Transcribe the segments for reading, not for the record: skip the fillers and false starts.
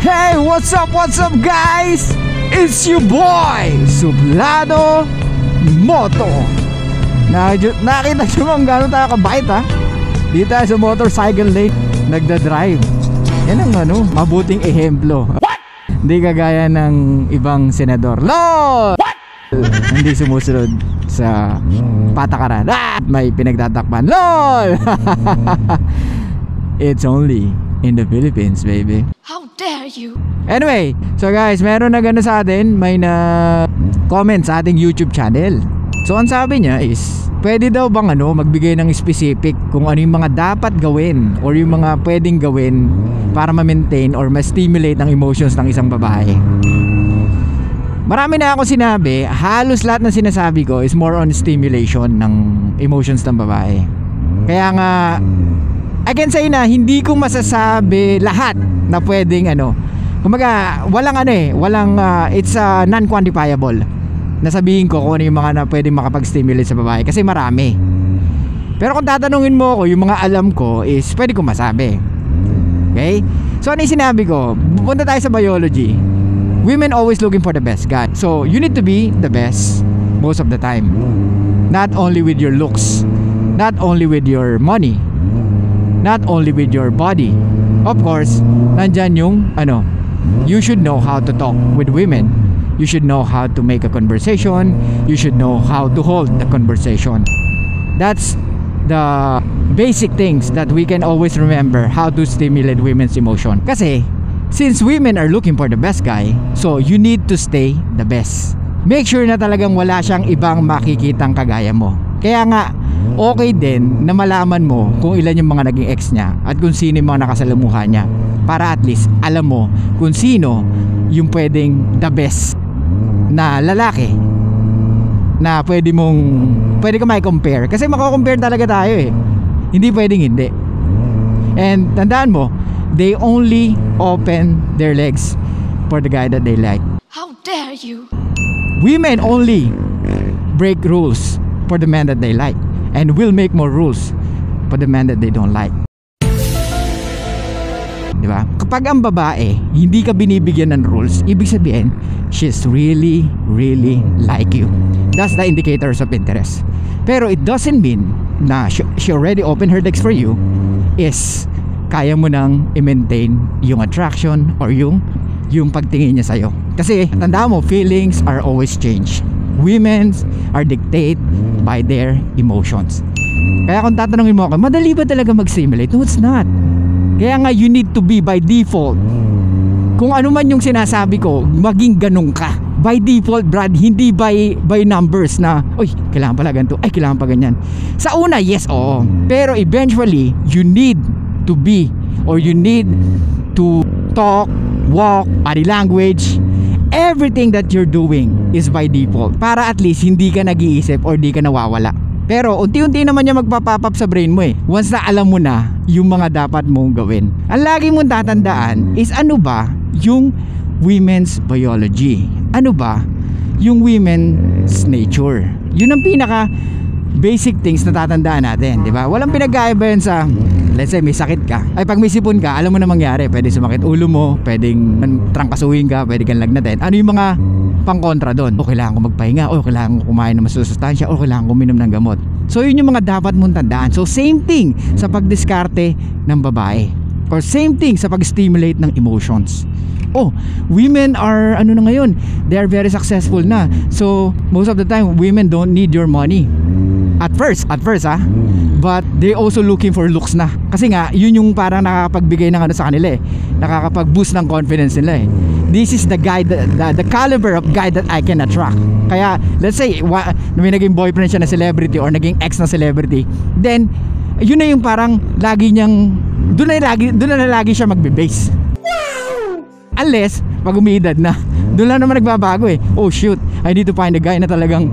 Hey, what's up guys? It's your boy, Suplado Moto. Nakita nyo kung gano'n tayo kabait ha? Dito tayo sa motorcycle lane, nagda-drive. Yan ang mabuting ehemplo. What? Hindi kagaya ng ibang senador. LOL! What? Hindi sumusunod sa patakaran. May pinagtatakpan. LOL! It's only in the Philippines, baby. How dare you? Anyway, so guys, meron na gano'n sa atin. May na comment sa ating YouTube channel. So ang sabi niya is, pwede daw bang magbigay ng specific kung ano yung mga dapat gawin or yung mga pwedeng gawin para ma-maintain or ma-stimulate ang emotions ng isang babae. Marami na ako sinabi. Halos lahat ng sinasabi ko is more on stimulation ng emotions ng babae. Kaya nga I can say na hindi ko masasabi lahat na pwedeng kumaga walang it's non-quantifiable. Nasabihin ko kung ano yung mga na pwedeng makapag-stimulate sa babae kasi marami. Pero kung tatanungin mo ako, yung mga alam ko is pwede ko masabi. Okay? So ano yung sinabi ko? Punta tayo sa biology. Women always looking for the best guy. So you need to be the best most of the time. Not only with your looks, not only with your money, not only with your body. Of course, nandyan yung you should know how to talk with women. You should know how to make a conversation. You should know how to hold the conversation. That's the basic things that we can always remember how to stimulate women's emotion. Kasi since women are looking for the best guy, so you need to stay the best. Make sure na talagang wala siyang ibang makikitang kagaya mo. Kaya nga okay din na malaman mo kung ilan yung mga naging ex niya at kung sino yung mga nakasalamuha niya, para at least alam mo kung sino yung pwedeng the best na lalaki na pwede ka mai-compare. Kasi mako-compare talaga tayo hindi pwedeng hindi. And tandaan mo, they only open their legs for the guy that they like. How dare you? Women only break rules for the man that they like and will make more rules for the man that they don't like. Diba? Kapag ang babae hindi ka binibigyan ng rules, ibig sabihin she's really like you. That's the indicators of interest. Pero it doesn't mean na she already opened her legs for you is kaya mo nang i-maintain yung attraction or yung pagtingin niya sa'yo. Kasi tandaan mo, feelings are always changed. Women are dictated by their emotions. Kaya kung tatanungin mo ako, madali ba talaga mag-stimulate? No, it's not. Kaya nga you need to be by default. Kung ano man yung sinasabi ko, maging ganun ka. By default, Brad, hindi by numbers na, oy, kailangan pala ganito, ay, kailangan pa ganyan. Sa una, yes, oo. Pero eventually, you need to be, or you need to talk, walk, body language, everything that you're doing is by default. Para at least hindi ka nag-iisip or di ka nawawala. Pero unti-unti naman niya magpapop up sa brain mo once na alam mo na yung mga dapat mong gawin. Ang lagi mong tatandaan is ano ba yung women's biology? Ano ba yung women's nature? Yun ang pinaka basic things na tatandaan natin, di ba? Walang pinag-aiba yan sa, let's say may sakit ka. Ay pag may sipon ka, alam mo na mangyari. Pwede sumakit ulo mo, pwedeng trangkasuhin ka, pwede kang lagnatin. Ano yung mga pang-kontra doon? O kailangan ko magpahinga, o kailangan ko kumain ng masusustansya, o kailangan ko uminom ng gamot. So yun yung mga dapat mong tandaan. So same thing sa pagdiskarte ng babae, or same thing sa pag-stimulate ng emotions. Oh, women are na ngayon, they are very successful na. So most of the time women don't need your money at first but they also looking for looks na. Kasi nga yun yung parang nakakapagbigay ng sa kanila nakakapag-boost ng confidence nila This is the guy, the caliber of guy that I can attract. Kaya let's say may naging boyfriend siya na celebrity or naging ex na celebrity, then yun na yung parang lagi niyang doon na lagi siya magbe-base. Unless pag umiidad na, doon lang naman nagbabago Oh shoot, I need to find a guy na talagang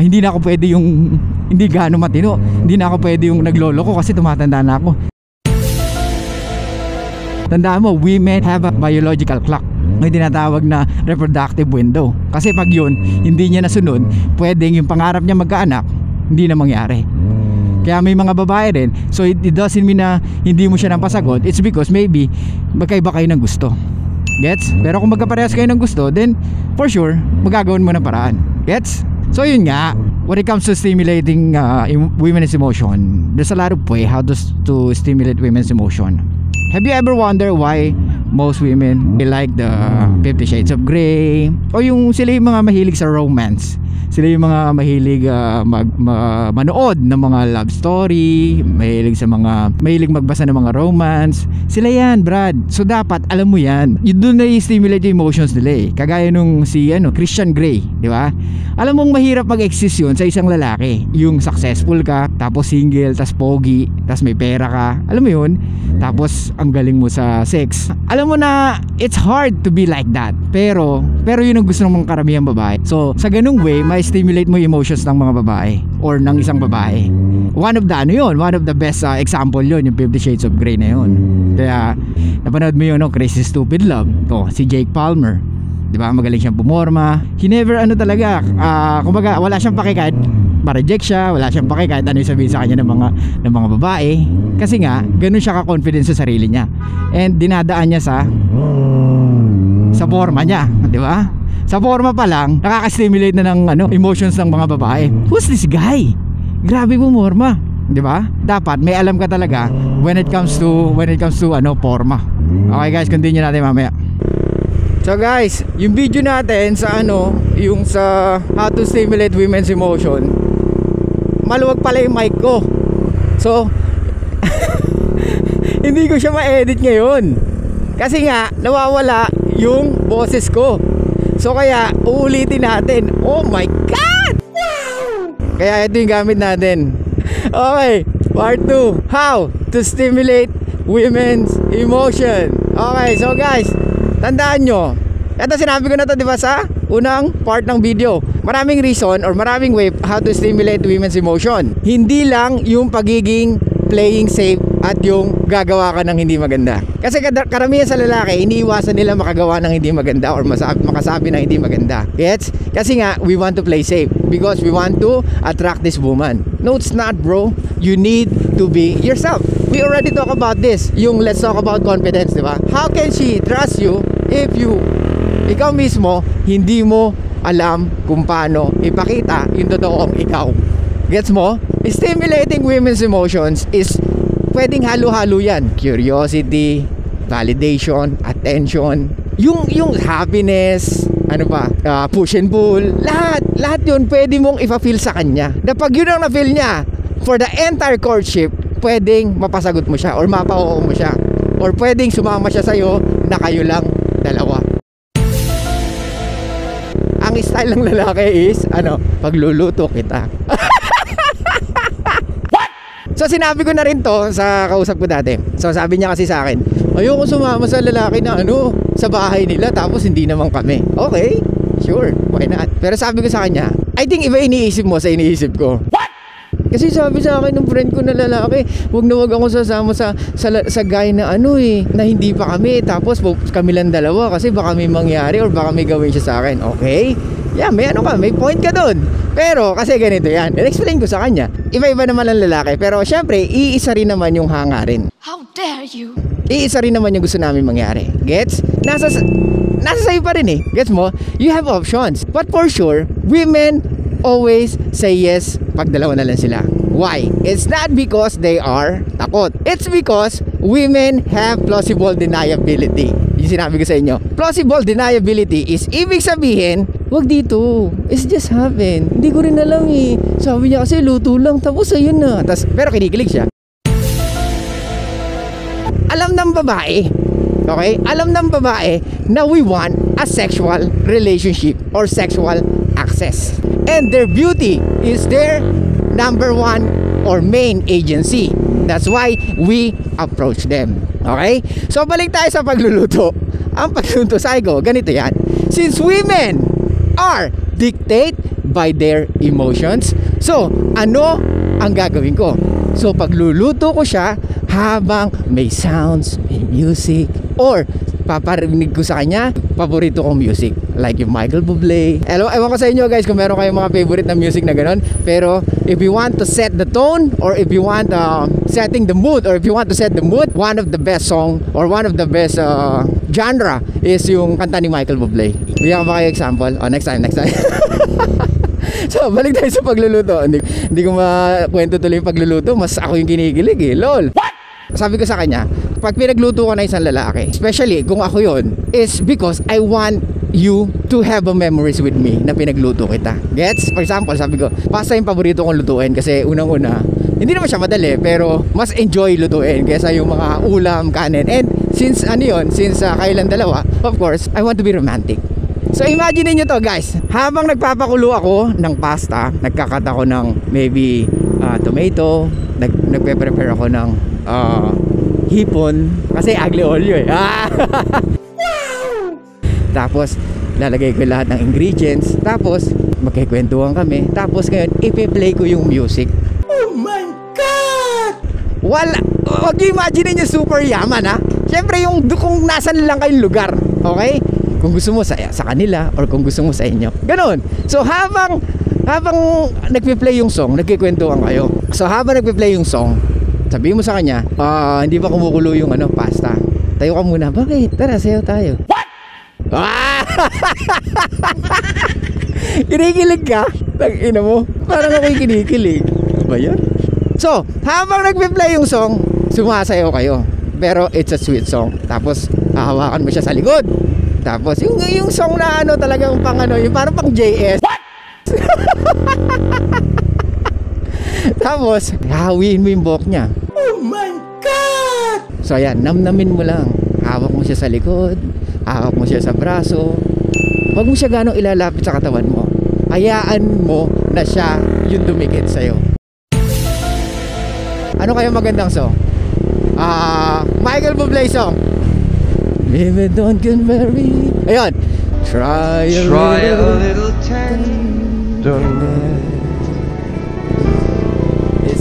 hindi na ako pwede yung hindi gaano matino, hindi na ako pwede yung nagloloko kasi tumatanda na ako. Tandaan mo, women have a biological clock. May tinatawag na reproductive window. Kasi pag yun, hindi niya nasunod, pwedeng yung pangarap niya magkaanak, hindi na mangyari. Kaya may mga babae rin. So it doesn't mean na hindi mo siya napasagot. It's because maybe magkaiba kayo ng gusto. Gets? Pero kung magkaparehas kayo ng gusto, then for sure magagawan mo ng paraan. Gets? So yun nga, when it comes to stimulating women's emotion, there's a lot of way how to stimulate women's emotion. Have you ever wondered why most women they like the 50 Shades of Grey, o yung sila yung mga mahilig sa romance, sila yung mga mahilig manood ng mga love story, mahilig magbasa ng mga romance, sila yan, Brad. So dapat alam mo yan, yun doon na i-stimulate yung emotions nila eh. Kagaya nung si Christian Grey, di ba? Alam mong mahirap mag-exist yun sa isang lalaki, yung successful ka, tapos single, tapos pogi, tapos may pera ka, alam mo yun, tapos ang galing mo sa sex. Alam mo na it's hard to be like that, pero yun ang gusto ng mga karamihang babae. So sa ganung way, may stimulate mo yung emotions ng mga babae or ng isang babae. One of the best example yun, yung 50 Shades of Grey na yun. Kaya napanood mo yun, Crazy Stupid Love, si Jake Palmer, di ba? Magaling siyang pumorma. He never talaga, kumbaga wala siyang pake kahit ma-reject siya, wala siyang pake kahit ano yung sabihin sa kanya ng mga babae, kasi nga ganun siya ka-confident sa sarili niya, and dinadaan niya sa forma niya, di ba? Sa forma pa lang nakaka-stimulate na ng emotions ng mga babae. Who's this guy? Grabe pumorma, di ba? Dapat may alam ka talaga when it comes to forma. Okay guys, continue natin mamaya. So guys, yung video natin sa yung sa how to stimulate women's emotion, maluwag pala yung mic ko. So hindi ko siya ma-edit ngayon kasi nga nawawala yung boses ko. So kaya uulitin natin. Oh my God! Kaya ito yung gamit natin. Okay, part 2, how to stimulate women's emotion. Okay, so guys, tandaan nyo, ito sinabi ko na to, di ba, sa unang part ng video. Maraming reason or maraming way how to stimulate women's emotion. Hindi lang yung pagiging playing safe at yung gagawa ka ng hindi maganda. Kasi karamihan sa lalaki, iniiwasan nila makagawa ng hindi maganda or makasabi ng hindi maganda. Gets? Kasi nga, we want to play safe because we want to attract this woman. No, it's not, bro. You need to be yourself. We already talk about this. Yung let's talk about confidence, di ba? How can she trust you if ikaw mismo hindi mo alam kung paano ipakita yung totoong ikaw? Gets mo? Stimulating women's emotions is pwedeng halo-halo yan. Curiosity, validation, attention, yung happiness, push and pull, lahat yun pwede mong ipa-feel sa kanya. Kapag yun ang na-feel niya for the entire courtship, pwedeng mapasagot mo siya or mapauo mo siya, or pwedeng sumama siya sa'yo na kayo lang dalawa. Ang style ng lalaki is pagluluto kita. So sinabi ko na rin to sa kausap ko dati. So sabi niya kasi sa akin, ayoko sumama sa lalaki na sa bahay nila tapos hindi naman kami. Okay, sure, why not? Pero sabi ko sa kanya, I think iba iniisip mo sa iniisip ko. What? Kasi sabi sa akin ng friend ko na lalaki, wag ako sasama sa guy na na hindi pa kami, tapos kami lang dalawa kasi baka may mangyari or baka may gawin siya sa akin. Okay? Yeah, may point ka doon. Pero kasi ganito yan, in-explain ko sa kanya, iba-iba naman ang lalaki, pero syempre iisa rin naman yung hangarin. How dare you? Iisa rin naman yung gusto namin mangyari. Gets? Nasa sa'yo pa rin eh. Gets mo? You have options. But for sure, women always say yes pag dalawa na lang sila. Why? It's not because they are takot. It's because women have plausible deniability. Yung sinabi ko sa inyo, plausible deniability is ibig sabihin, wag dito, it's just happen, hindi ko rin alam eh, sabi niya kasi luto lang, tapos ayun na. Pero kinikilig siya. Alam ng babae, okay? Alam ng babae na we want a sexual relationship or sexual access, and their beauty is their number one or main agency. That's why we approach them. Okay? So balik tayo sa pagluluto. Ang pagluluto, sabi ko, ganito yan. Since women are dictated by their emotions, so ano ang gagawin ko? So pagluluto ko siya habang may sounds, may music, or paparinig ko sa kanya paborito kong music. like yung Michael Bublé. Ewan ko sa inyo guys kung meron kayong mga favorite na music na ganon. Pero if you want to set the tone, or if you want setting the mood, or if you want to set the mood, one of the best song or one of the best genre is yung kanta ni Michael Bublé. Bigyan ko ba kayo example? Next time. So, balik tayo sa pagluluto. Hindi ko makwento tuloy yung pagluluto. Mas ako yung kinikilig eh. Lol. What? Sabi ko sa kanya, pag pinagluto ko na isang lalaki, especially kung ako yon, is because I want you to have a memories with me na pinagluto kita. Gets? For example, sabi ko, pasta yung paborito kong lutuin kasi unang-una, hindi naman siya madali pero mas enjoy lutuin kaysa yung mga ulam, kanin. And since kailan dalawa, of course, I want to be romantic. So imagine niyo to guys, habang nagpapakulo ako ng pasta, nagkakat ako ng maybe tomato, nagpe-prepare ako ng hipon kasi aglio olio eh. Tapos lalagay ko lahat ng ingredients, tapos magkikwentuhan kami, tapos ngayon ipi-play ko yung music. Oh my God! Wag imagine niyo super yaman ha. Siyempre yung kung nasan lang kayong lugar, okay? Kung gusto mo sa kanila or kung gusto mo sa inyo. Ganon. So habang nagpe-play yung song, nagkikwentuhan kayo. So habang nagpe-play yung song, sabihin mo sa kanya, hindi pa kumukulo yung pasta. Tayo ka muna. Bakit? Tara, sayaw tayo. What? Kinikilig ka? Tangina mo. Parang ako'y kinikilig. Ba yan? So, habang nagpe-play yung song, sumasayaw kayo. Pero it's a sweet song. Tapos hahawakan mo siya sa likod. Tapos yung song na talagang pang yung parang pang JS. What? Tapos hawiin mo yung buhok niya. Oh my God! So ayan, namnamin mo lang. Hawak mo siya sa likod, hawak mo siya sa braso. Huwag mo siya ganong ilalapit sa katawan mo. Hayaan mo na siya yung dumikit sa'yo. Ano kaya magandang song? Michael Bublé song. If it don't get married. Ayun. Try a little tenderness.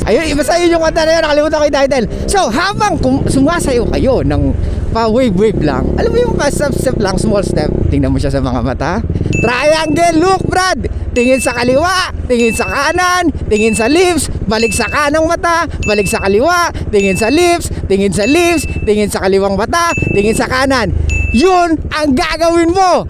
Ayun, basta yun yung kanta na yun. Nakalimutan ko yung title. So, habang sumasayo kayo ng pa-wave-wave lang, alam mo yung pa-step lang, small step. Tingnan mo siya sa mga mata. Triangle look, Brad. Tingin sa kaliwa, tingin sa kanan, tingin sa lips, balik sa kanang mata, balik sa kaliwa, tingin sa lips, tingin sa lips, tingin sa kaliwang mata, tingin sa kanan. Yun ang gagawin mo.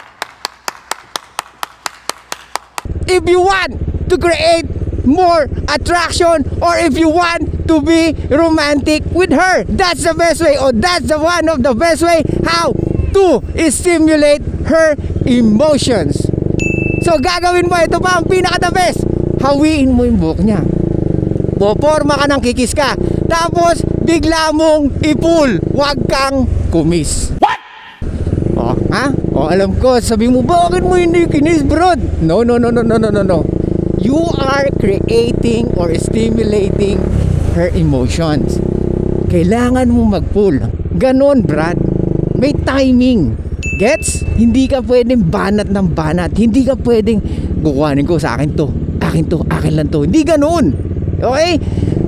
If you want to create more attraction, or if you want to be romantic with her, that's the best way, or that's the one of the best way how to stimulate her emotions. So gagawin mo, ito pa ang pinaka the best. Hawiin mo yung buhok niya, poporma ka ng kikis ka, tapos bigla mong i-pull, wag kang kumis. What? Alam ko, sabi mo, bakit mo hindi kinis, bro? No. You are creating or stimulating her emotions. Kailangan mo mag-pull. Ganon, Brad. May timing. Gets? Hindi ka pwedeng banat ng banat. Hindi ka pwedeng kukuhanin ko sa akin to, akin lang to. Hindi ganon. Okay?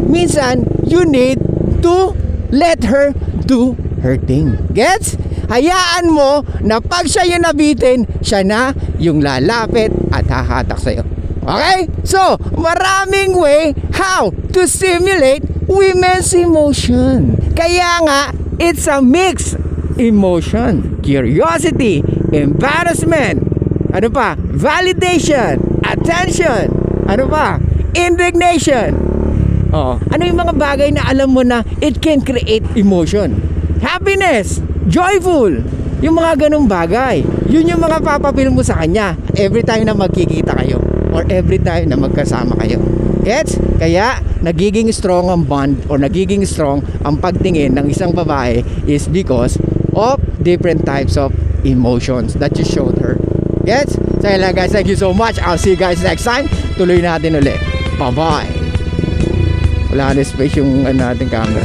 Minsan, you need to let her do her thing. Gets? Hayaan mo na pag siya yung nabitin, siya na yung lalapit at hahatak sa'yo. Okay? So, maraming way how to stimulate women's emotion. Kaya nga, it's a mixed emotion. Curiosity, embarrassment, ano pa? Validation, attention, ano pa? Indignation. Ano yung mga bagay na alam mo na it can create emotion? Happiness, joyful, yung mga ganong bagay. Yun yung mga papapil mo sa kanya every time na magkikita kayo, or every time na magkasama kayo. Gets? Kaya nagiging strong ang bond, or nagiging strong ang pagtingin ng isang babae is because of different types of emotions that you showed her. Gets? So yun lang guys, thank you so much. I'll see you guys next time. Tuloy natin ulit. Bye bye. Wala na space yung nating camera.